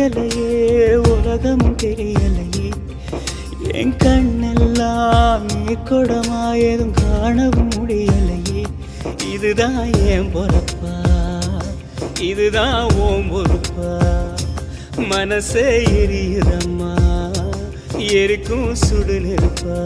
புரியலையே உலகமும் தெரியலையே என் கண்ணெல்லாம் நீ கொடமா எதுவும் காணவும் முடியலையே இதுதான் என் பொறப்பா இதுதான் ஓம் பொறுப்பா மனசே எரியுதம்மா எரிக்கும் சுடு நெருப்பா